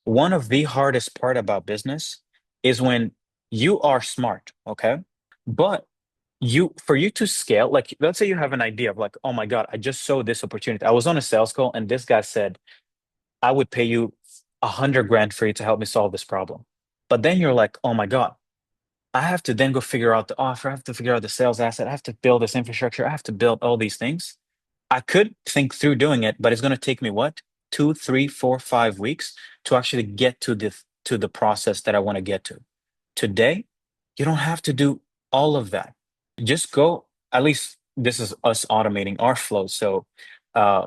one of the hardest part about business is when you are smart, okay? But for you to scale, like let's say you have an idea of like, oh my God, I just saw this opportunity. I was on a sales call and this guy said, I would pay you 100 grand for you to help me solve this problem. But then you're like, oh my God, I have to then go figure out the offer. I have to figure out the sales asset. I have to build this infrastructure. I have to build all these things. I could think through doing it, but it's going to take me what? 2, 3, 4, 5 weeks to actually get to the process that I want to get to. Today, you don't have to do all of that. Just go, at least this is us automating our flow. So uh,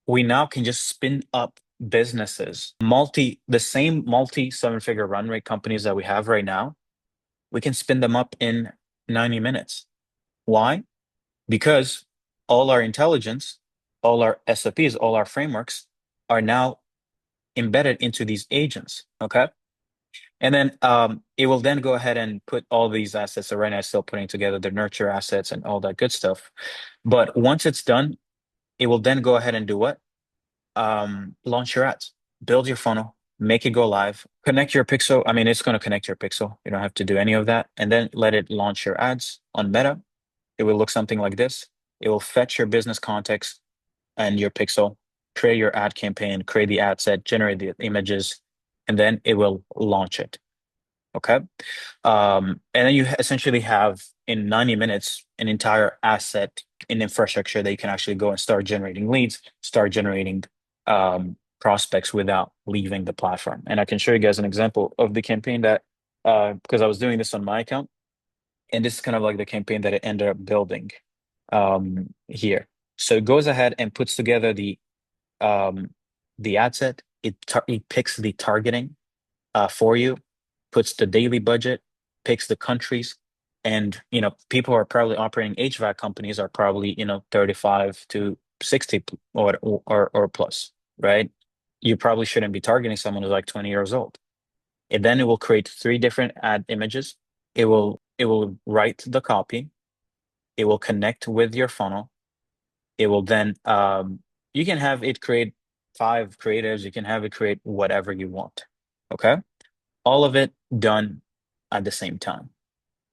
we now can just spin up businesses, the same multi seven-figure run rate companies that we have right now, we can spin them up in 90 minutes. Why? Because all our intelligence, all our SOPs, all our frameworks are now embedded into these agents. Okay. And then it will then go ahead and put all these assets. So right now, it's still putting together the nurture assets and all that good stuff. But once it's done, it will then go ahead and do what? Launch your ads, build your funnel, make it go live, connect your pixel. I mean, it's going to connect your pixel. You don't have to do any of that. And then let it launch your ads on Meta. It will look something like this. It will fetch your business context and your pixel, create your ad campaign, create the ad set, generate the images, and then it will launch it. Okay. And then you essentially have in 90 minutes an entire asset in infrastructure that you can actually go and start generating leads, start generating prospects without leaving the platform. And I can show you guys an example of the campaign that because I was doing this on my account, and this is kind of like the campaign that it ended up building here. So it goes ahead and puts together um, the ad set. It picks the targeting for you, puts the daily budget, picks the countries, and people who are probably operating HVAC companies are probably 35 to 60 or plus, right? You probably shouldn't be targeting someone who's like 20 years old. And then it will create three different ad images. It will write the copy. It will connect with your funnel. It will then you can have it create five creatives. You can have it create whatever you want. Okay. All of it done at the same time.